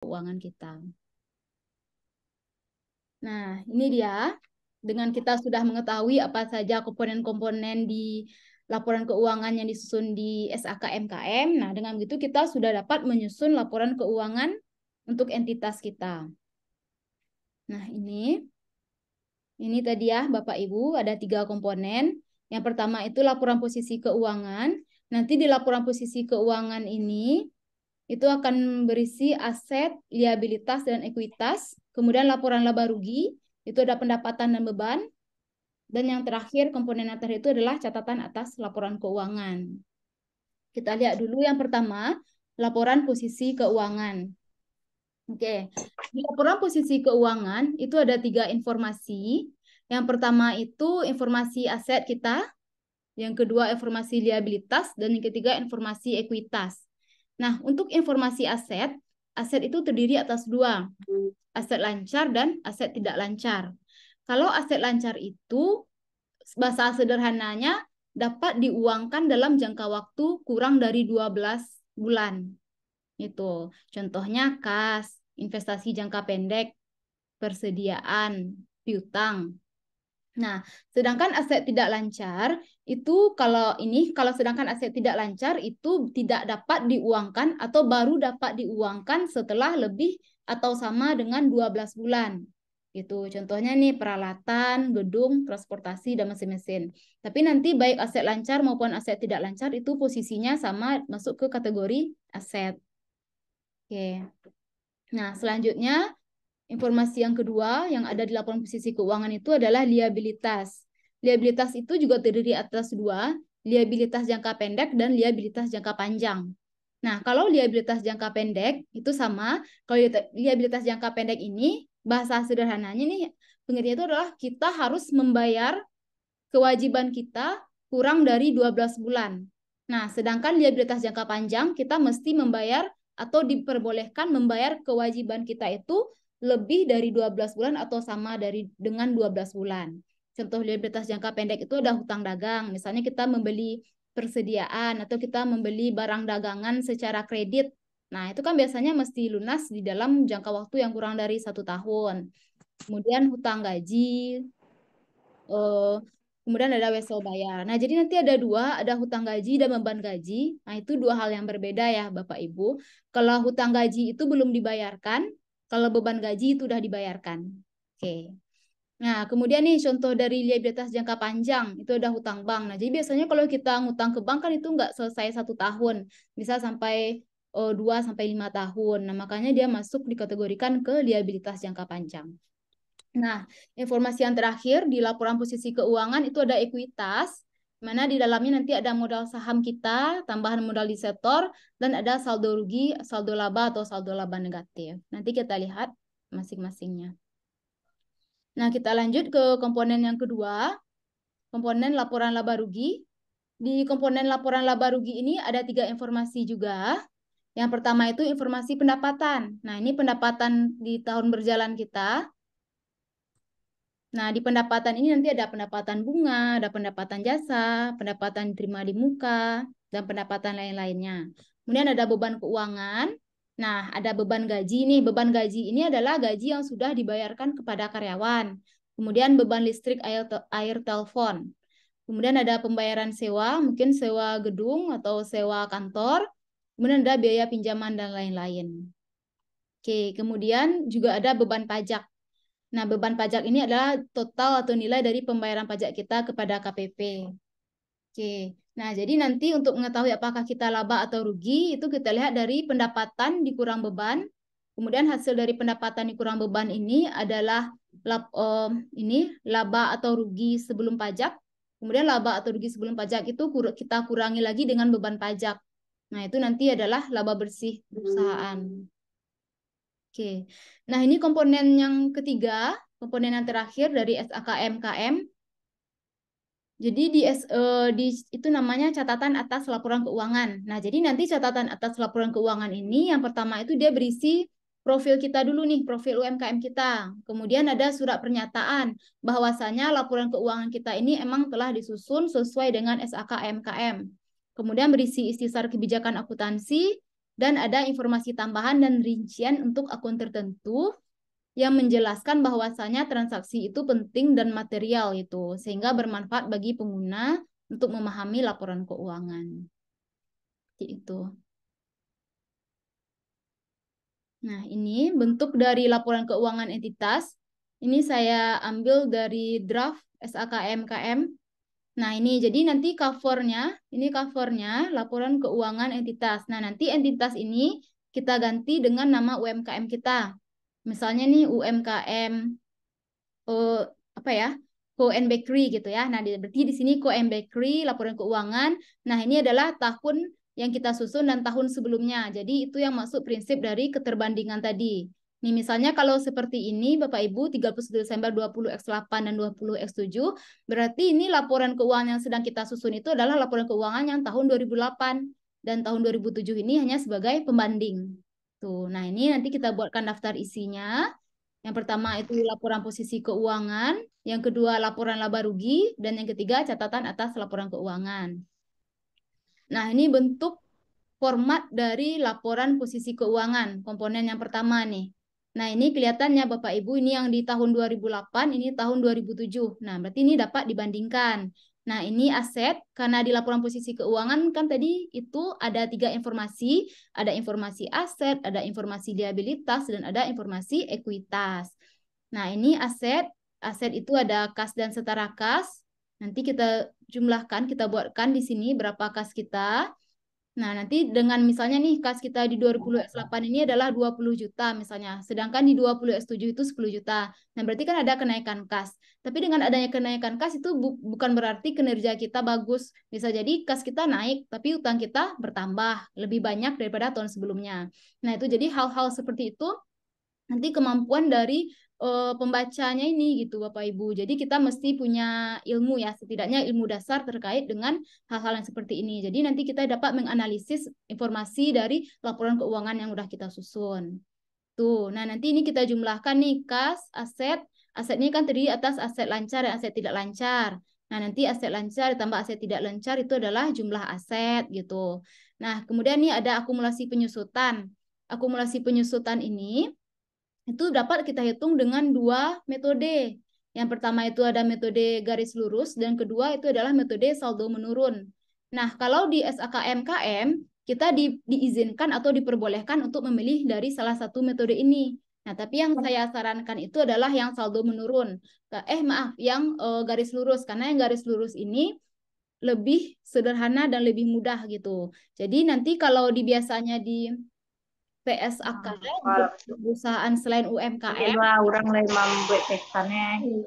keuangan kita. Nah, ini dia. Dengan kita sudah mengetahui apa saja komponen-komponen di laporan keuangan yang disusun di SAKMKM. Nah, dengan begitu kita sudah dapat menyusun laporan keuangan untuk entitas kita. Nah, ini tadi ya Bapak Ibu, ada 3 komponen. Yang pertama itu laporan posisi keuangan. Nanti di laporan posisi keuangan ini itu akan berisi aset, liabilitas, dan ekuitas. Kemudian laporan laba rugi, itu ada pendapatan dan beban. Dan yang terakhir, komponen yang terakhir itu adalah catatan atas laporan keuangan. Kita lihat dulu yang pertama, laporan posisi keuangan. Oke, di laporan posisi keuangan itu ada 3 informasi. Yang pertama itu informasi aset kita, yang kedua informasi liabilitas, dan yang ketiga informasi ekuitas. Nah, untuk informasi aset, aset itu terdiri atas 2, aset lancar dan aset tidak lancar. Kalau aset lancar itu, bahasa sederhananya, dapat diuangkan dalam jangka waktu kurang dari 12 bulan. Itu contohnya kas, investasi jangka pendek, persediaan, piutang. Nah, sedangkan aset tidak lancar itu kalau sedangkan aset tidak lancar itu tidak dapat diuangkan atau baru dapat diuangkan setelah lebih atau sama dengan 12 bulan. Gitu. Contohnya nih peralatan, gedung, transportasi dan mesin-mesin. Tapi nanti baik aset lancar maupun aset tidak lancar itu posisinya sama masuk ke kategori aset. Oke. Nah, selanjutnya informasi yang kedua yang ada di laporan posisi keuangan itu adalah liabilitas. Liabilitas itu juga terdiri atas 2, liabilitas jangka pendek dan liabilitas jangka panjang. Nah, kalau liabilitas jangka pendek itu sama, kalau liabilitas jangka pendek ini bahasa sederhananya nih pengertiannya itu adalah kita harus membayar kewajiban kita kurang dari 12 bulan. Nah, sedangkan liabilitas jangka panjang kita mesti membayar atau diperbolehkan membayar kewajiban kita itu lebih dari 12 bulan atau sama dengan 12 bulan. Contoh liabilitas jangka pendek itu ada hutang dagang. Misalnya kita membeli persediaan atau kita membeli barang dagangan secara kredit. Nah, itu kan biasanya mesti lunas di dalam jangka waktu yang kurang dari 1 tahun. Kemudian hutang gaji, kemudian ada wesel bayar. Nah, jadi nanti ada 2, ada hutang gaji dan beban gaji. Nah, itu 2 hal yang berbeda ya, Bapak Ibu. Kalau hutang gaji itu belum dibayarkan, kalau beban gaji itu sudah dibayarkan. Oke. Nah, kemudian nih contoh dari liabilitas jangka panjang, itu ada hutang bank. Nah, jadi biasanya kalau kita ngutang ke bank kan itu nggak selesai 1 tahun, bisa sampai 2 sampai 5 tahun. Nah, makanya dia masuk dikategorikan ke liabilitas jangka panjang. Nah, informasi yang terakhir di laporan posisi keuangan itu ada ekuitas, mana di dalamnya nanti ada modal saham kita, tambahan modal di setor, dan ada saldo rugi, saldo laba atau saldo laba negatif. Nanti kita lihat masing-masingnya. Nah, kita lanjut ke komponen yang kedua, komponen laporan laba rugi. Di komponen laporan laba rugi ini ada 3 informasi juga. Yang pertama itu informasi pendapatan. Nah, ini pendapatan di tahun berjalan kita. Nah, di pendapatan ini nanti ada pendapatan bunga, ada pendapatan jasa, pendapatan diterima di muka, dan pendapatan lain-lainnya. Kemudian ada beban keuangan. Nah, ada beban gaji nih. Beban gaji ini adalah gaji yang sudah dibayarkan kepada karyawan. Kemudian beban listrik, air telepon. Kemudian ada pembayaran sewa, mungkin sewa gedung atau sewa kantor. Kemudian ada biaya pinjaman dan lain-lain. Oke, kemudian juga ada beban pajak. Nah, beban pajak ini adalah total atau nilai dari pembayaran pajak kita kepada KPP. Oke. Nah, jadi nanti untuk mengetahui apakah kita laba atau rugi, itu kita lihat dari pendapatan dikurang beban. Kemudian hasil dari pendapatan dikurang beban ini adalah laba atau rugi sebelum pajak. Kemudian laba atau rugi sebelum pajak itu kita kurangi lagi dengan beban pajak. Nah, itu nanti adalah laba bersih perusahaan. Oke, nah ini komponen yang ketiga, komponen yang terakhir dari SAKMKM. Jadi itu namanya catatan atas laporan keuangan. Nah, jadi nanti catatan atas laporan keuangan ini yang pertama itu dia berisi profil kita dulu nih, profil UMKM kita. Kemudian ada surat pernyataan bahwasanya laporan keuangan kita ini emang telah disusun sesuai dengan SAKMKM. Kemudian berisi istisar kebijakan akuntansi dan ada informasi tambahan dan rincian untuk akun tertentu yang menjelaskan bahwasanya transaksi itu penting dan material itu, sehingga bermanfaat bagi pengguna untuk memahami laporan keuangan. Itu. Nah, ini bentuk dari laporan keuangan entitas. Ini saya ambil dari draft SAKMKM. Nah, ini jadi nanti ini covernya laporan keuangan entitas. Nah, nanti entitas ini kita ganti dengan nama UMKM kita. Misalnya nih UMKM apa ya? Ko-en Bakery gitu ya. Nah, berarti di sini Ko-en Bakery laporan keuangan. Nah, ini adalah tahun yang kita susun dan tahun sebelumnya. Jadi itu yang masuk prinsip dari keterbandingan tadi. Nih misalnya kalau seperti ini Bapak Ibu 31 Desember 20X8 dan 20X7 berarti ini laporan keuangan yang sedang kita susun itu adalah laporan keuangan yang tahun 2008 dan tahun 2007 ini hanya sebagai pembanding. Tuh, nah ini nanti kita buatkan daftar isinya. Yang pertama itu laporan posisi keuangan, yang kedua laporan laba rugi, dan yang ketiga catatan atas laporan keuangan. Nah, ini bentuk format dari laporan posisi keuangan, komponen yang pertama nih. Nah, ini kelihatannya Bapak Ibu, ini yang di tahun 2008, ini tahun 2007. Nah, berarti ini dapat dibandingkan. Nah, ini aset, karena di laporan posisi keuangan kan tadi itu ada 3 informasi, ada informasi aset, ada informasi liabilitas, dan ada informasi ekuitas. Nah, ini aset itu ada kas dan setara kas. Nanti kita jumlahkan, kita buatkan di sini berapa kas kita. Nah, nanti dengan misalnya nih kas kita di 20X8 ini adalah 20 juta misalnya. Sedangkan di 20X7 itu 10 juta. Nah, berarti kan ada kenaikan kas. Tapi dengan adanya kenaikan kas itu bukan berarti kinerja kita bagus. Bisa jadi kas kita naik, tapi utang kita bertambah lebih banyak daripada tahun sebelumnya. Nah, itu jadi hal-hal seperti itu nanti kemampuan dari pembacanya ini gitu Bapak Ibu. Jadi kita mesti punya ilmu ya, setidaknya ilmu dasar terkait dengan hal-hal yang seperti ini. Jadi nanti kita dapat menganalisis informasi dari laporan keuangan yang udah kita susun. Tuh, nah nanti ini kita jumlahkan nih kas, aset. Aset ini kan terdiri atas aset lancar dan aset tidak lancar. Nah, nanti aset lancar ditambah aset tidak lancar itu adalah jumlah aset gitu. Nah, kemudian nih ada akumulasi penyusutan. Akumulasi penyusutan ini itu dapat kita hitung dengan 2 metode. Yang pertama itu ada metode garis lurus dan kedua itu adalah metode saldo menurun. Nah, kalau di SAKMKM kita diizinkan atau diperbolehkan untuk memilih dari salah satu metode ini. Nah, tapi yang saya sarankan itu adalah yang saldo menurun. Maaf, yang garis lurus karena yang garis lurus ini lebih sederhana dan lebih mudah gitu. Jadi nanti kalau biasanya di PSAK untuk perusahaan selain UMKM. Orang lain membuat pesannya.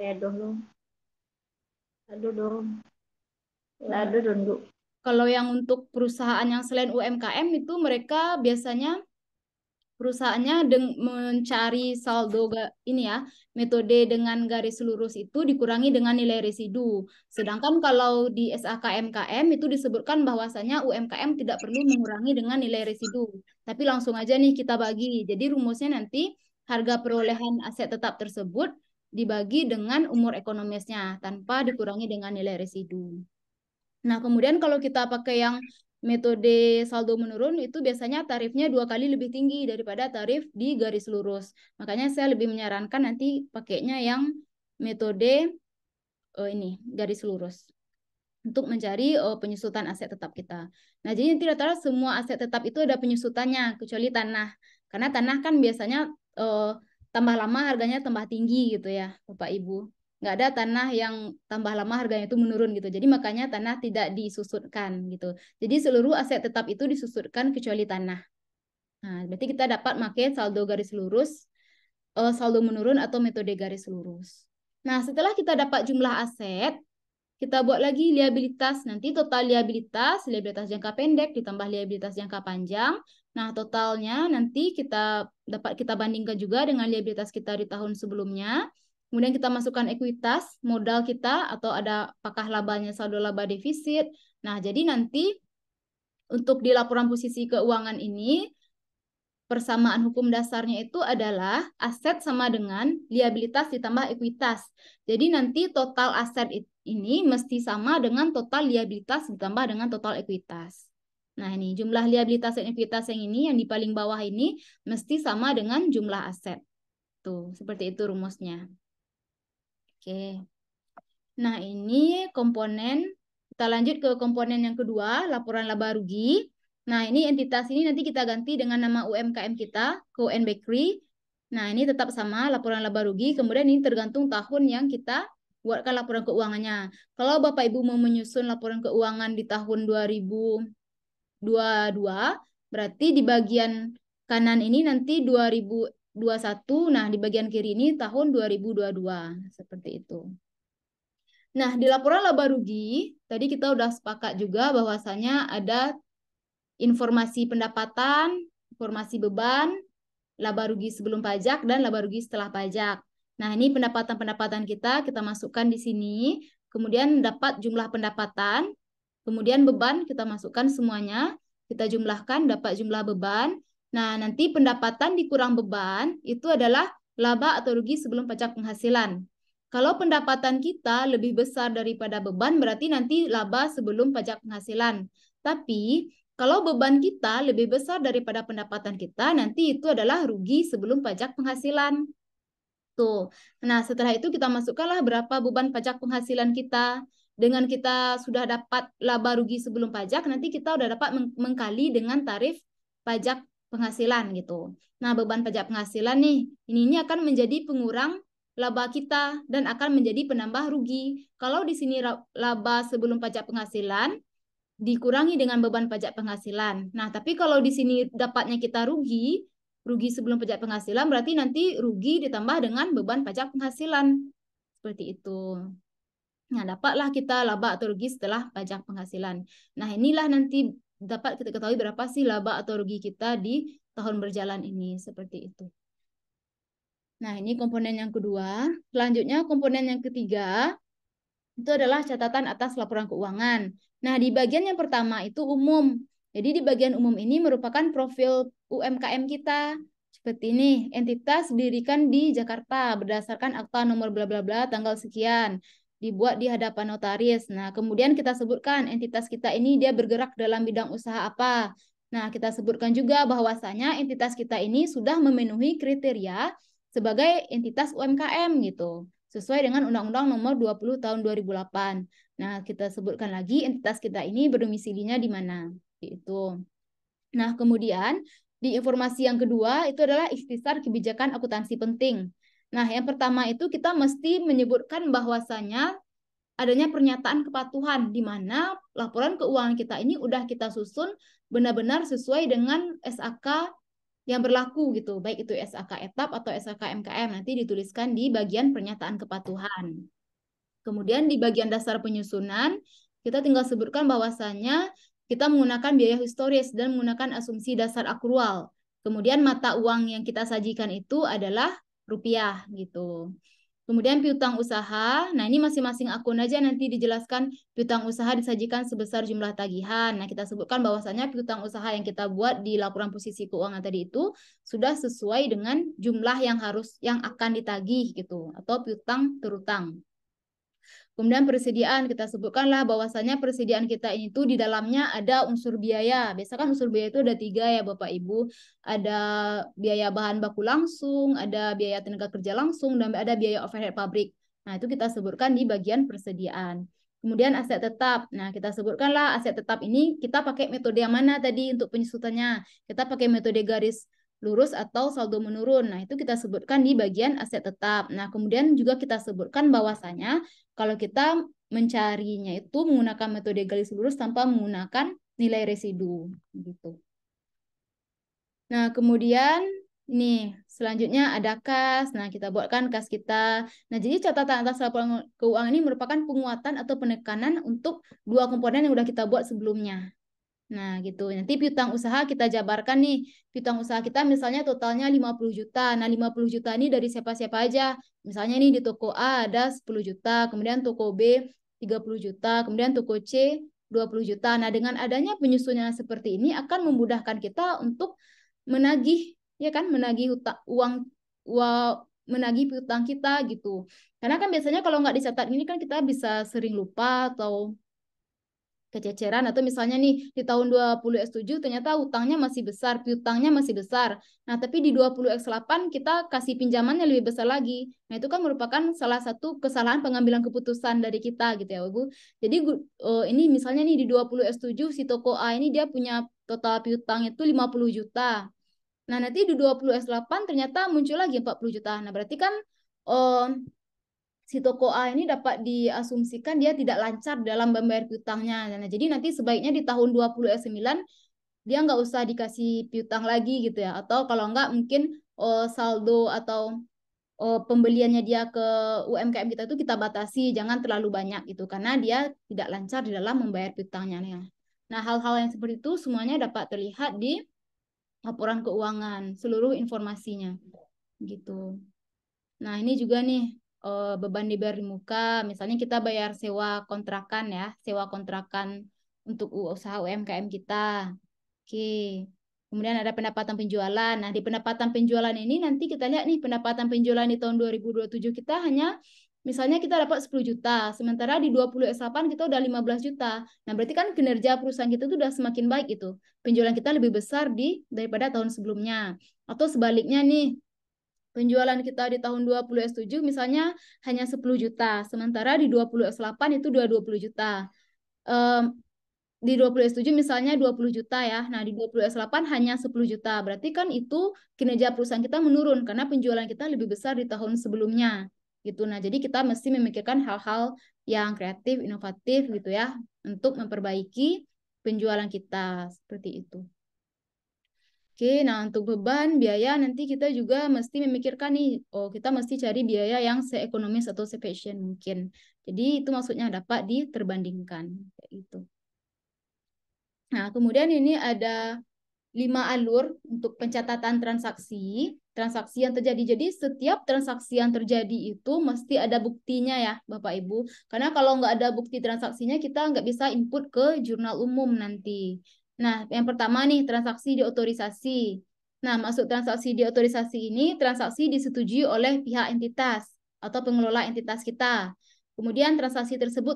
Aduh dong. Aduh dong. Kalau yang untuk perusahaan yang selain UMKM itu mereka biasanya perusahaannya mencari saldo ini ya, metode dengan garis lurus itu dikurangi dengan nilai residu. Sedangkan kalau di SAKMKM itu disebutkan bahwasanya UMKM tidak perlu mengurangi dengan nilai residu. Tapi langsung aja nih kita bagi. Jadi rumusnya nanti harga perolehan aset tetap tersebut dibagi dengan umur ekonomisnya tanpa dikurangi dengan nilai residu. Nah, kemudian kalau kita pakai yang metode saldo menurun itu biasanya tarifnya 2 kali lebih tinggi daripada tarif di garis lurus. Makanya saya lebih menyarankan nanti pakainya yang metode ini garis lurus untuk mencari penyusutan aset tetap kita. Nah, jadi nanti rata-rata semua aset tetap itu ada penyusutannya kecuali tanah. Karena tanah kan biasanya tambah lama harganya tambah tinggi gitu ya, Bapak Ibu. Nggak ada tanah yang tambah lama harganya itu menurun gitu. Jadi makanya tanah tidak disusutkan gitu. Jadi seluruh aset tetap itu disusutkan kecuali tanah. Nah, berarti kita dapat pakai saldo garis lurus, saldo menurun atau metode garis lurus. Nah, setelah kita dapat jumlah aset, kita buat lagi liabilitas. Nanti total liabilitas jangka pendek ditambah liabilitas jangka panjang. Nah, totalnya nanti kita bandingkan juga dengan liabilitas kita di tahun sebelumnya. Kemudian kita masukkan ekuitas, modal kita, atau ada apakah labanya saldo laba defisit. Nah, jadi nanti untuk di laporan posisi keuangan ini, persamaan hukum dasarnya itu adalah aset sama dengan liabilitas ditambah ekuitas. Jadi nanti total aset ini mesti sama dengan total liabilitas ditambah dengan total ekuitas. Nah, ini jumlah liabilitas dan ekuitas yang ini, yang di paling bawah ini, mesti sama dengan jumlah aset. Tuh, seperti itu rumusnya. Oke. Nah, ini komponen. Kita lanjut ke komponen yang kedua, laporan laba rugi. Nah, ini entitas ini nanti kita ganti dengan nama UMKM kita, Coen Bakery. Nah, ini tetap sama, laporan laba rugi. Kemudian ini tergantung tahun yang kita buatkan laporan keuangannya. Kalau Bapak Ibu mau menyusun laporan keuangan di tahun 2022, berarti di bagian kanan ini nanti 2021, nah di bagian kiri ini tahun 2022. Seperti itu. Nah, di laporan laba rugi, tadi kita udah sepakat juga bahwasanya ada informasi pendapatan, informasi beban, laba rugi sebelum pajak, dan laba rugi setelah pajak. Nah, ini pendapatan-pendapatan kita masukkan di sini, kemudian dapat jumlah pendapatan, kemudian beban kita masukkan semuanya, kita jumlahkan, dapat jumlah beban. Nah, nanti pendapatan dikurang beban, itu adalah laba atau rugi sebelum pajak penghasilan. Kalau pendapatan kita lebih besar daripada beban, berarti nanti laba sebelum pajak penghasilan. Tapi, kalau beban kita lebih besar daripada pendapatan kita, nanti itu adalah rugi sebelum pajak penghasilan. Tuh. Nah, setelah itu kita masukkanlah berapa beban pajak penghasilan kita. Dengan kita sudah dapat laba rugi sebelum pajak, nanti kita udah dapat mengkali dengan tarif pajak penghasilan gitu. Nah, beban pajak penghasilan nih, ini akan menjadi pengurang laba kita dan akan menjadi penambah rugi. Kalau di sini laba sebelum pajak penghasilan dikurangi dengan beban pajak penghasilan. Nah, tapi kalau di sini dapatnya kita rugi, rugi sebelum pajak penghasilan berarti nanti rugi ditambah dengan beban pajak penghasilan. Seperti itu. Nah, dapatlah kita laba atau rugi setelah pajak penghasilan. Nah, inilah nanti dapat kita ketahui berapa sih laba atau rugi kita di tahun berjalan ini. Seperti itu. Nah, ini komponen yang kedua. Selanjutnya, komponen yang ketiga, itu adalah catatan atas laporan keuangan. Nah, di bagian yang pertama itu umum. Jadi di bagian umum ini merupakan profil UMKM kita. Seperti ini, entitas didirikan di Jakarta berdasarkan akta nomor bla bla bla tanggal sekian, dibuat di hadapan notaris. Nah, kemudian kita sebutkan entitas kita ini dia bergerak dalam bidang usaha apa. Nah, kita sebutkan juga bahwasanya entitas kita ini sudah memenuhi kriteria sebagai entitas UMKM gitu, sesuai dengan Undang-Undang Nomor 20 Tahun 2008. Nah, kita sebutkan lagi entitas kita ini berdomisilinya di mana. Gitu. Nah, kemudian di informasi yang kedua itu adalah ikhtisar kebijakan akuntansi penting. Nah, yang pertama itu kita mesti menyebutkan bahwasanya adanya pernyataan kepatuhan di mana laporan keuangan kita ini udah kita susun benar-benar sesuai dengan SAK yang berlaku gitu, baik itu SAK etap atau SAK MKM, nanti dituliskan di bagian pernyataan kepatuhan. Kemudian di bagian dasar penyusunan, kita tinggal sebutkan bahwasannya kita menggunakan biaya historis dan menggunakan asumsi dasar akrual. Kemudian mata uang yang kita sajikan itu adalah rupiah gitu. Kemudian piutang usaha, nah ini masing-masing akun aja nanti dijelaskan piutang usaha disajikan sebesar jumlah tagihan. Nah kita sebutkan bahwasannya piutang usaha yang kita buat di laporan posisi keuangan tadi itu sudah sesuai dengan jumlah yang akan ditagih gitu, atau piutang terutang. Kemudian persediaan, kita sebutkanlah bahwasanya persediaan kita ini tuh di dalamnya ada unsur biaya. Biasa kan unsur biaya itu ada 3 ya Bapak Ibu. Ada biaya bahan baku langsung, ada biaya tenaga kerja langsung, dan ada biaya overhead pabrik. Nah itu kita sebutkan di bagian persediaan. Kemudian aset tetap. Nah kita sebutkanlah aset tetap ini kita pakai metode yang mana tadi untuk penyusutannya. Kita pakai metode garis lurus atau saldo menurun. Nah, itu kita sebutkan di bagian aset tetap. Nah, kemudian juga kita sebutkan bahwasanya kalau kita mencarinya itu menggunakan metode garis lurus tanpa menggunakan nilai residu gitu. Nah, kemudian ini selanjutnya ada kas. Nah, kita buatkan kas kita. Nah, jadi catatan atas laporan keuangan ini merupakan penguatan atau penekanan untuk dua komponen yang sudah kita buat sebelumnya. Nah, gitu. Nanti piutang usaha kita jabarkan nih. Piutang usaha kita misalnya totalnya 50 juta. Nah, 50 juta ini dari siapa-siapa aja. Misalnya nih di toko A ada 10 juta, kemudian toko B 30 juta, kemudian toko C 20 juta. Nah, dengan adanya penyusunan seperti ini akan memudahkan kita untuk menagih, ya kan, menagih menagih piutang kita gitu. Karena kan biasanya kalau nggak dicatat ini kan kita bisa sering lupa atau kececeran, atau misalnya nih di tahun 20X7 ternyata utangnya masih besar, piutangnya masih besar. Nah, tapi di 20X8 kita kasih pinjamannya lebih besar lagi. Nah, itu kan merupakan salah satu kesalahan pengambilan keputusan dari kita gitu ya, Ibu. Jadi ini misalnya nih di 20X7 si toko A ini dia punya total piutang itu 50 juta. Nah, nanti di 20X8 ternyata muncul lagi 40 juta. Nah, berarti kan si toko A ini dapat diasumsikan dia tidak lancar dalam membayar piutangnya. Nah, jadi nanti sebaiknya di tahun 20X9 dia nggak usah dikasih piutang lagi gitu ya. Atau kalau nggak mungkin saldo atau pembeliannya dia ke UMKM kita itu kita batasi, jangan terlalu banyak gitu. Karena dia tidak lancar di dalam membayar piutangnya. Nah, hal-hal yang seperti itu semuanya dapat terlihat di laporan keuangan, seluruh informasinya gitu. Nah, ini juga nih beban dibayar di muka. Misalnya kita bayar sewa kontrakan ya, sewa kontrakan untuk usaha UMKM kita. Oke. Kemudian ada pendapatan penjualan. Nah, di pendapatan penjualan ini nanti kita lihat nih pendapatan penjualan di tahun 2027 kita hanya misalnya kita dapat 10 juta, sementara di 20S8 kita udah 15 juta. Nah, berarti kan kinerja perusahaan kita itu udah semakin baik itu. Penjualan kita lebih besar daripada tahun sebelumnya. Atau sebaliknya nih, penjualan kita di tahun 20S7 misalnya hanya 10 juta, sementara di 20S8 itu 20 juta. Di 20S7 misalnya 20 juta ya, nah di 20S8 hanya 10 juta, berarti kan itu kinerja perusahaan kita menurun karena penjualan kita lebih besar di tahun sebelumnya. Gitu. Nah, jadi kita mesti memikirkan hal-hal yang kreatif, inovatif gitu ya, untuk memperbaiki penjualan kita, seperti itu. Oke, nah untuk beban biaya nanti kita juga mesti memikirkan nih, oh kita mesti cari biaya yang seekonomis atau seefisien mungkin. Jadi itu maksudnya dapat diterbandingkan kayak gitu. Nah, kemudian ini ada 5 alur untuk pencatatan transaksi, transaksi yang terjadi. Jadi setiap transaksi yang terjadi itu mesti ada buktinya ya, Bapak Ibu. Karena kalau nggak ada bukti transaksinya, kita nggak bisa input ke jurnal umum nanti. Nah, yang pertama nih, transaksi diotorisasi. Nah, masuk transaksi diotorisasi ini, transaksi disetujui oleh pihak entitas atau pengelola entitas kita. Kemudian transaksi tersebut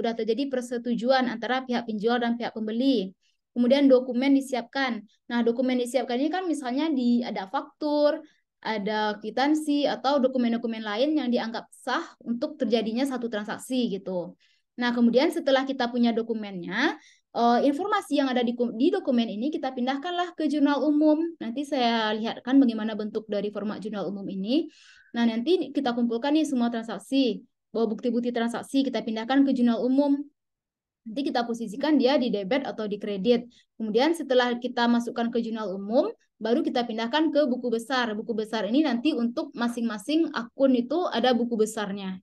udah terjadi persetujuan antara pihak penjual dan pihak pembeli. Kemudian dokumen disiapkan. Nah, dokumen disiapkan ini kan misalnya ada faktur, ada kwitansi, atau dokumen-dokumen lain yang dianggap sah untuk terjadinya satu transaksi gitu. Nah, kemudian setelah kita punya dokumennya, informasi yang ada di dokumen ini kita pindahkanlah ke jurnal umum. Nanti saya lihatkan bagaimana bentuk dari format jurnal umum ini. Nah, nanti kita kumpulkan nih semua transaksi. Bahwa bukti-bukti transaksi kita pindahkan ke jurnal umum. Nanti kita posisikan dia di debit atau di kredit. Kemudian setelah kita masukkan ke jurnal umum, baru kita pindahkan ke buku besar. Buku besar ini nanti untuk masing-masing akun itu ada buku besarnya.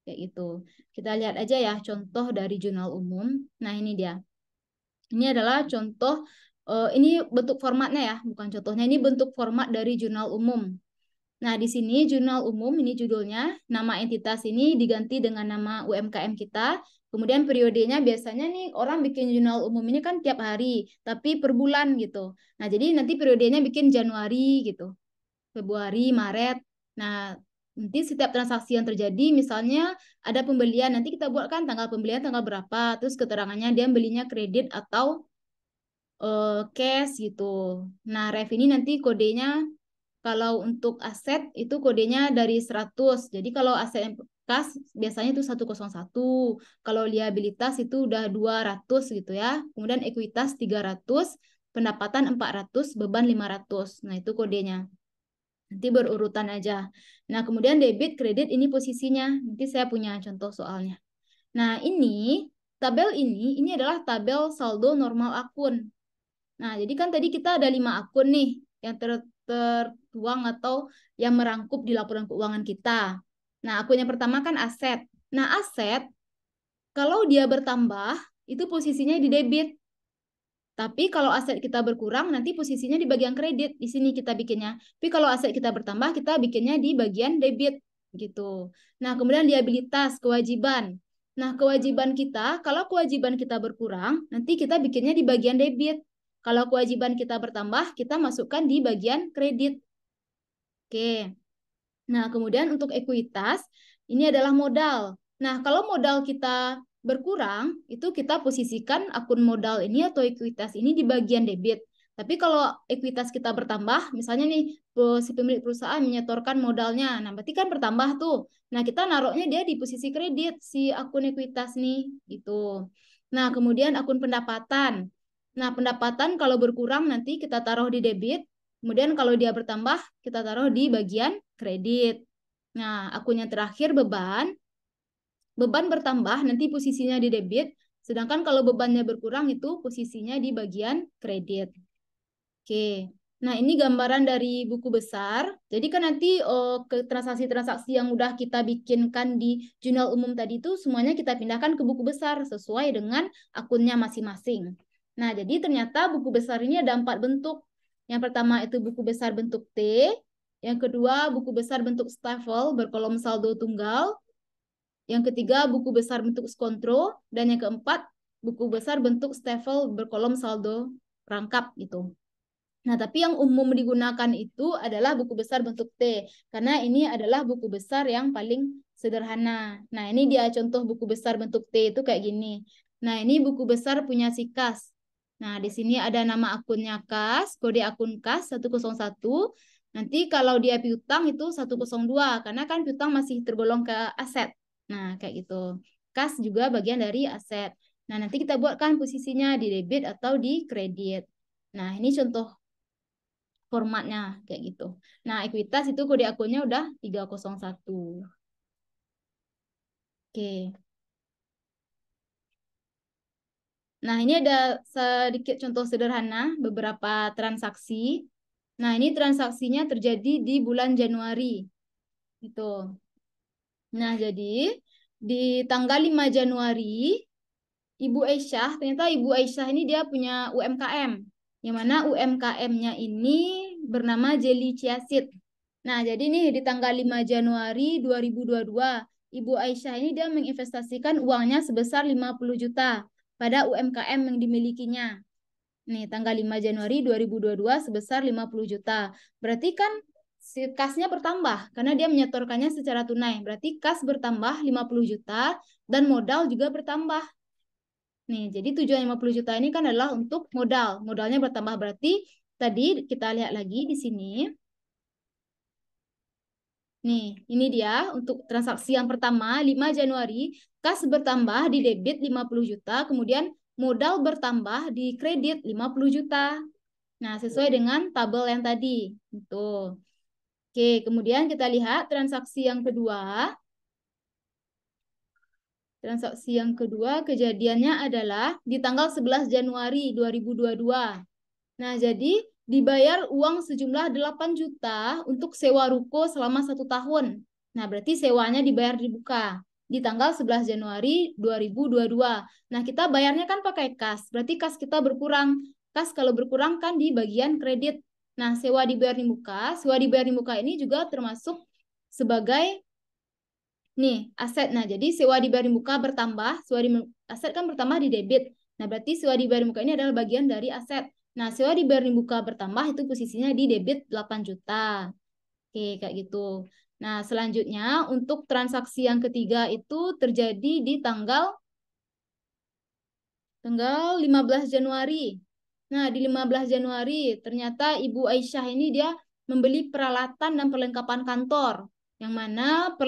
Kayak gitu. Kita lihat aja ya contoh dari jurnal umum. Nah, ini dia. Ini adalah contoh, ini bentuk formatnya ya, bukan contohnya. Ini bentuk format dari jurnal umum. Nah, di sini jurnal umum, ini judulnya, nama entitas ini diganti dengan nama UMKM kita. Kemudian periodenya biasanya nih orang bikin jurnal umum ini kan tiap hari, tapi per bulan gitu. Nah, jadi nanti periodenya bikin Januari gitu, Februari, Maret. Nah, nanti setiap transaksi yang terjadi, misalnya ada pembelian, nanti kita buatkan tanggal pembelian tanggal berapa, terus keterangannya dia belinya kredit atau cash gitu. Nah, ref ini nanti kodenya kalau untuk aset itu kodenya dari 100. Jadi kalau aset kas biasanya itu 101. Kalau liabilitas itu udah 200 gitu ya. Kemudian ekuitas 300, pendapatan 400, beban 500. Nah, itu kodenya. Nanti berurutan aja. Nah, kemudian debit, kredit ini posisinya. Nanti saya punya contoh soalnya. Nah, tabel ini adalah tabel saldo normal akun. Nah, jadi kan tadi kita ada 5 akun nih yang tertuang atau yang merangkup di laporan keuangan kita. Nah, akun yang pertama kan aset. Nah, aset kalau dia bertambah itu posisinya di debit. Tapi kalau aset kita berkurang nanti posisinya di bagian kredit. Di sini kita bikinnya. Tapi kalau aset kita bertambah kita bikinnya di bagian debit gitu. Nah, kemudian liabilitas, kewajiban. Nah, kewajiban kita, kalau kewajiban kita berkurang, nanti kita bikinnya di bagian debit. Kalau kewajiban kita bertambah, kita masukkan di bagian kredit. Oke. Nah, kemudian untuk ekuitas, ini adalah modal. Nah, kalau modal kita berkurang, itu kita posisikan akun modal ini atau ekuitas ini di bagian debit. Tapi kalau ekuitas kita bertambah, misalnya nih si pemilik perusahaan menyetorkan modalnya, nah berarti kan bertambah tuh. Nah kita naruhnya dia di posisi kredit si akun ekuitas nih, gitu. Nah kemudian akun pendapatan. Nah pendapatan kalau berkurang nanti kita taruh di debit, kemudian kalau dia bertambah kita taruh di bagian kredit. Nah akun yang terakhir beban. Beban bertambah nanti posisinya di debit, sedangkan kalau bebannya berkurang itu posisinya di bagian kredit. Oke. Nah, ini gambaran dari buku besar. Jadi kan nanti ke transaksi-transaksi yang udah kita bikinkan di jurnal umum tadi itu semuanya kita pindahkan ke buku besar sesuai dengan akunnya masing-masing. Nah, jadi ternyata buku besar ini ada 4 bentuk. Yang pertama itu buku besar bentuk T, yang kedua buku besar bentuk Staffel berkolom saldo tunggal, yang ketiga, buku besar bentuk skontro. Dan yang keempat, buku besar bentuk Staffel berkolom saldo rangkap gitu. Nah, tapi yang umum digunakan itu adalah buku besar bentuk T. Karena ini adalah buku besar yang paling sederhana. Nah, ini dia contoh buku besar bentuk T itu kayak gini. Nah, ini buku besar punya si Kas. Nah, di sini ada nama akunnya Kas, kode akun Kas 101. Nanti kalau dia piutang itu 102, karena kan piutang masih tergolong ke aset. Nah, kayak gitu. Kas juga bagian dari aset. Nah, nanti kita buatkan posisinya di debit atau di kredit. Nah, ini contoh formatnya kayak gitu. Nah, ekuitas itu kode akunnya udah 301. Oke. Nah, ini ada sedikit contoh sederhana beberapa transaksi. Nah, ini transaksinya terjadi di bulan Januari. Gitu. Nah, jadi di tanggal 5 Januari Ibu Aisyah, ternyata Ibu Aisyah ini dia punya UMKM. Yang mana UMKM-nya ini bernama Jelly Chiasid. Nah, jadi nih di tanggal 5 Januari 2022, Ibu Aisyah ini dia menginvestasikan uangnya sebesar 50 juta pada UMKM yang dimilikinya. Nih, tanggal 5 Januari 2022 sebesar 50 juta. Berarti kan si kasnya bertambah karena dia menyetorkannya secara tunai. Berarti kas bertambah 50 juta dan modal juga bertambah. Nih, jadi tujuan 50 juta ini kan adalah untuk modal. Modalnya bertambah berarti tadi kita lihat lagi di sini. Nih, ini dia untuk transaksi yang pertama 5 Januari, kas bertambah di debit 50 juta, kemudian modal bertambah di kredit 50 juta. Nah, sesuai dengan tabel yang tadi. Itu. Oke, kemudian kita lihat transaksi yang kedua. Transaksi yang kedua kejadiannya adalah di tanggal 11 Januari 2022. Nah, jadi dibayar uang sejumlah 8 juta untuk sewa ruko selama 1 tahun. Nah, berarti sewanya dibayar di buka di tanggal 11 Januari 2022. Nah, kita bayarnya kan pakai kas. Berarti kas kita berkurang. Kas kalau berkurang kan di bagian kredit. Nah, sewa dibayar di muka. Sewa dibayar di muka ini juga termasuk sebagai nih aset. Nah, jadi sewa dibayar di muka bertambah. Aset kan bertambah di debit. Nah, berarti sewa dibayar di muka ini adalah bagian dari aset. Nah, sewa dibayar di muka bertambah itu posisinya di debit 8 juta. Oke, kayak gitu. Nah, selanjutnya untuk transaksi yang ketiga itu terjadi di tanggal 15 Januari. Nah, di 15 Januari ternyata Ibu Aisyah ini dia membeli peralatan dan perlengkapan kantor. Yang mana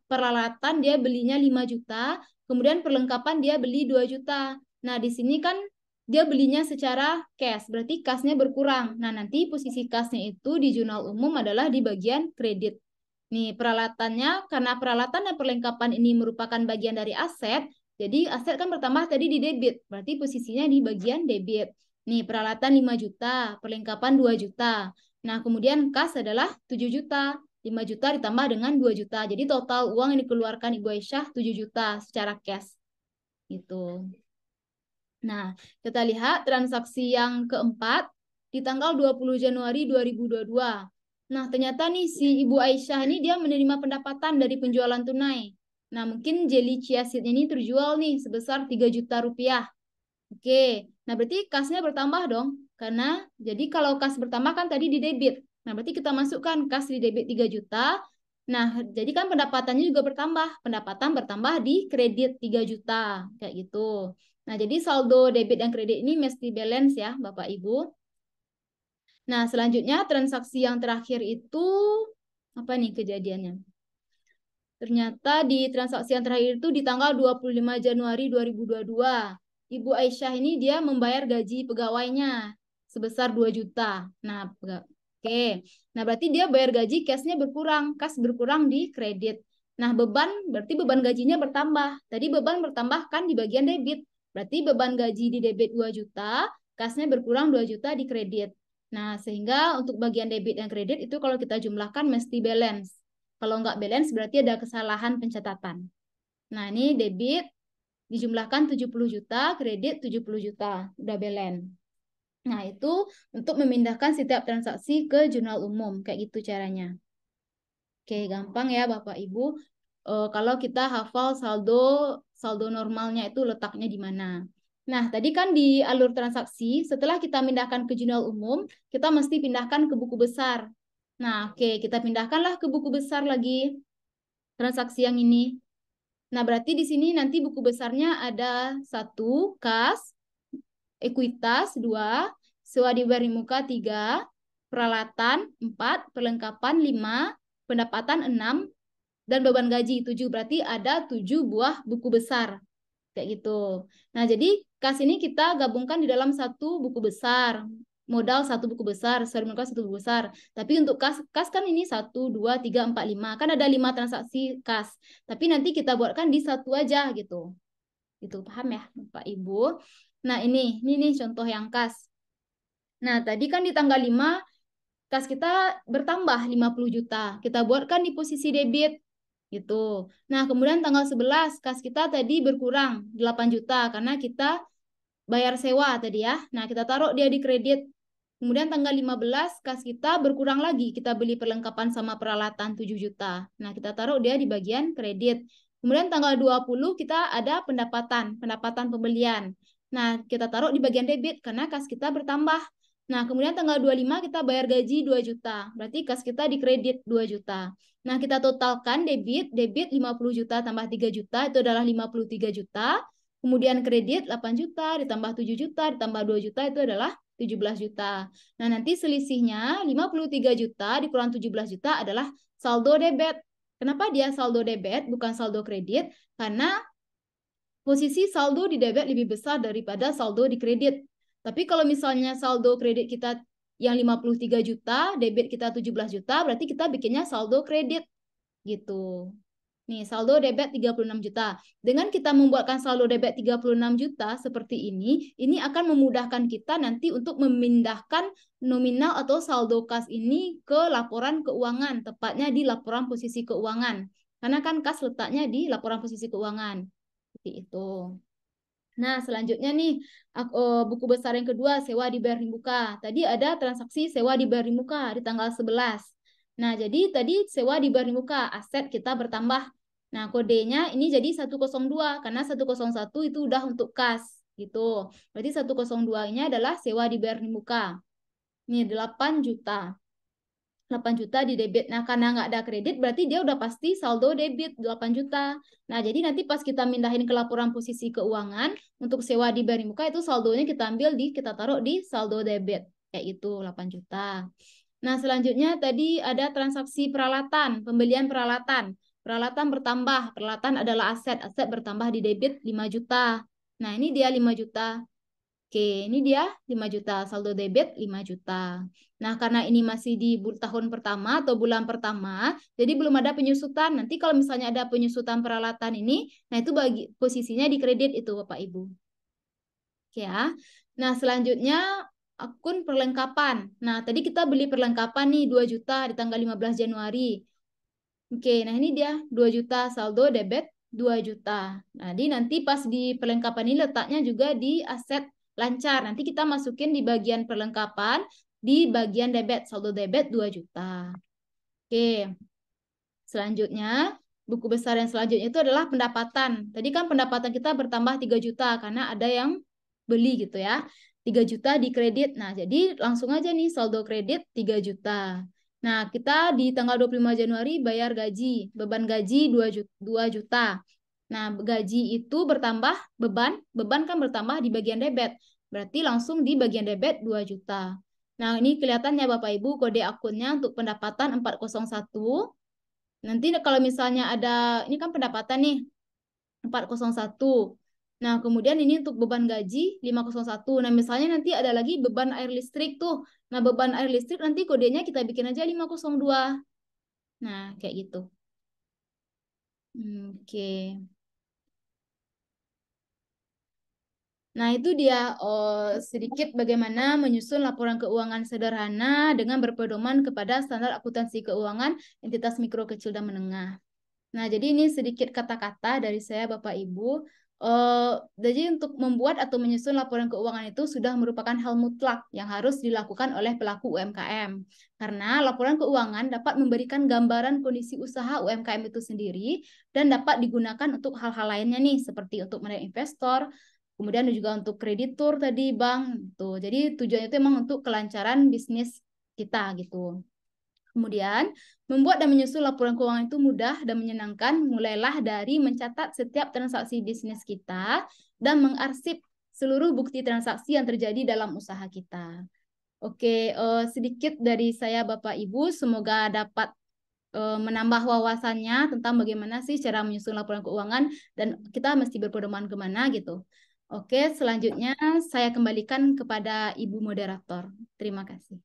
peralatan dia belinya 5 juta, kemudian perlengkapan dia beli 2 juta. Nah, di sini kan dia belinya secara cash, berarti kasnya berkurang. Nah, nanti posisi kasnya itu di jurnal umum adalah di bagian kredit. Nih, peralatannya, karena peralatan dan perlengkapan ini merupakan bagian dari aset, jadi aset kan bertambah tadi di debit, berarti posisinya di bagian debit. Nih, peralatan 5 juta, perlengkapan 2 juta. Nah, kemudian kas adalah 7 juta. 5 juta ditambah dengan 2 juta. Jadi total uang yang dikeluarkan Ibu Aisyah 7 juta secara cash. Gitu. Nah, kita lihat transaksi yang keempat di tanggal 20 Januari 2022. Nah, ternyata nih si Ibu Aisyah ini dia menerima pendapatan dari penjualan tunai. Nah, mungkin jelly chia seed ini terjual nih sebesar 3 juta rupiah. Oke, nah berarti kasnya bertambah dong. Karena jadi kalau kas bertambah kan tadi di debit. Nah, berarti kita masukkan kas di debit 3 juta. Nah, jadi kan pendapatannya juga bertambah. Pendapatan bertambah di kredit 3 juta. Kayak gitu. Nah, jadi saldo debit dan kredit ini mesti balance ya, Bapak Ibu. Nah, selanjutnya transaksi yang terakhir itu apa nih kejadiannya? Ternyata di transaksi yang terakhir itu di tanggal 25 Januari 2022, Ibu Aisyah ini dia membayar gaji pegawainya sebesar 2 juta. Nah, oke. Nah, berarti dia bayar gaji cashnya berkurang, kas berkurang di kredit. Nah, berarti beban gajinya bertambah. Tadi beban bertambah kan di bagian debit. Berarti beban gaji di debit 2 juta, kasnya berkurang 2 juta di kredit. Nah, sehingga untuk bagian debit dan kredit itu kalau kita jumlahkan mesti balance. Kalau nggak balance berarti ada kesalahan pencatatan. Nah, ini debit dijumlahkan 70 juta, kredit 70 juta, udah balance. Nah, itu untuk memindahkan setiap transaksi ke jurnal umum, kayak gitu caranya. Oke, gampang ya Bapak Ibu. Kalau kita hafal saldo normalnya itu letaknya di mana. Nah, tadi kan di alur transaksi, setelah kita pindahkan ke jurnal umum, kita mesti pindahkan ke buku besar. Nah, oke, kita pindahkanlah ke buku besar lagi transaksi yang ini. Nah, berarti di sini nanti buku besarnya ada 1, kas, ekuitas, 2, sewa dibayar muka, 3, peralatan, 4, perlengkapan, 5, pendapatan, 6, dan beban gaji, 7. Berarti ada 7 buah buku besar. Kayak gitu. Nah, jadi kas ini kita gabungkan di dalam satu buku besar. Modal satu buku besar, sorry, modal satu buku besar. Tapi untuk kas kan ini 1, 2, 3, 4, 5. Kan ada 5 transaksi kas. Tapi nanti kita buatkan di satu aja gitu. Itu paham ya, Bapak Ibu? Nah, ini nih contoh yang kas. Nah, tadi kan di tanggal 5 kas kita bertambah 50 juta. Kita buatkan di posisi debit gitu. Nah, kemudian tanggal 11 kas kita tadi berkurang 8 juta karena kita bayar sewa tadi ya. Nah, kita taruh dia di kredit. Kemudian tanggal 15 kas kita berkurang lagi. Kita beli perlengkapan sama peralatan 7 juta. Nah, kita taruh dia di bagian kredit. Kemudian tanggal 20 kita ada pendapatan pembelian. Nah, kita taruh di bagian debit karena kas kita bertambah. Nah, kemudian tanggal 25 kita bayar gaji 2 juta. Berarti kas kita di kredit 2 juta. Nah, kita totalkan debit 50 juta tambah 3 juta itu adalah 53 juta. Kemudian kredit 8 juta ditambah 7 juta ditambah 2 juta itu adalah 17 juta. Nah, nanti selisihnya 53 juta dikurang 17 juta adalah saldo debit. Kenapa dia saldo debit bukan saldo kredit? Karena posisi saldo di debit lebih besar daripada saldo di kredit. Tapi kalau misalnya saldo kredit kita yang 53 juta, debit kita 17 juta, berarti kita bikinnya saldo kredit gitu. Nih, saldo debit 36 juta. Dengan kita membuatkan saldo debit 36 juta seperti ini akan memudahkan kita nanti untuk memindahkan nominal atau saldo kas ini ke laporan keuangan, tepatnya di laporan posisi keuangan. Karena kan kas letaknya di laporan posisi keuangan. Seperti itu. Nah, selanjutnya nih, buku besar yang kedua, sewa dibayar di muka. Tadi ada transaksi sewa dibayar di muka di tanggal 11. Nah, jadi tadi sewa dibayar di muka, aset kita bertambah. Nah, kodenya ini jadi 102, karena 101 itu udah untuk kas, gitu. Berarti 102 ini adalah sewa dibayar di muka. Ini 8 juta. 8 juta di debit. Nah, karena nggak ada kredit, berarti dia udah pasti saldo debit 8 juta. Nah, jadi nanti pas kita mindahin ke laporan posisi keuangan, untuk sewa di bayar muka itu saldonya kita taruh di saldo debit. Kayak itu, 8 juta. Nah, selanjutnya tadi ada transaksi peralatan, pembelian peralatan. Peralatan bertambah, peralatan adalah aset. Aset bertambah di debit 5 juta. Nah, ini dia 5 juta. Oke, ini dia 5 juta, saldo debit 5 juta. Nah, karena ini masih di tahun pertama atau bulan pertama, jadi belum ada penyusutan. Nanti kalau misalnya ada penyusutan peralatan ini, nah itu bagi posisinya di kredit itu Bapak Ibu. Oke ya. Nah, selanjutnya akun perlengkapan. Nah, tadi kita beli perlengkapan nih 2 juta di tanggal 15 Januari. Oke, nah ini dia 2 juta saldo debit 2 juta. Nah, nanti pas di perlengkapan ini letaknya juga di aset lancar. Nanti kita masukin di bagian perlengkapan, di bagian debit, saldo debit 2 juta. Oke, selanjutnya, buku besar yang selanjutnya itu adalah pendapatan. Tadi kan pendapatan kita bertambah 3 juta karena ada yang beli gitu ya. 3 juta di kredit. Nah, jadi langsung aja nih saldo kredit 3 juta. Nah, kita di tanggal 25 Januari bayar gaji, beban gaji 2 juta. Nah, gaji itu bertambah, beban kan bertambah di bagian debit. Berarti langsung di bagian debit 2 juta. Nah, ini kelihatannya Bapak Ibu kode akunnya untuk pendapatan 401. Nanti kalau misalnya ada, ini kan pendapatan nih, 401. Nah, kemudian ini untuk beban gaji 501. Nah, misalnya nanti ada lagi beban air listrik tuh. Nah, beban air listrik nanti kodenya kita bikin aja 502. Nah, kayak gitu. Oke. Nah, itu dia sedikit bagaimana menyusun laporan keuangan sederhana dengan berpedoman kepada standar akuntansi keuangan entitas mikro, kecil, dan menengah. Nah, jadi ini sedikit kata-kata dari saya, Bapak Ibu. Jadi untuk membuat atau menyusun laporan keuangan itu sudah merupakan hal mutlak yang harus dilakukan oleh pelaku UMKM. Karena laporan keuangan dapat memberikan gambaran kondisi usaha UMKM itu sendiri dan dapat digunakan untuk hal-hal lainnya nih, seperti untuk menarik investor, kemudian juga untuk kreditur tadi, Bang. Tuh, jadi tujuannya itu memang untuk kelancaran bisnis kita gitu. Kemudian, membuat dan menyusun laporan keuangan itu mudah dan menyenangkan, mulailah dari mencatat setiap transaksi bisnis kita dan mengarsip seluruh bukti transaksi yang terjadi dalam usaha kita. Oke, sedikit dari saya Bapak Ibu, semoga dapat menambah wawasannya tentang bagaimana sih cara menyusun laporan keuangan dan kita mesti berpedoman kemana gitu. Oke, selanjutnya saya kembalikan kepada Ibu Moderator. Terima kasih.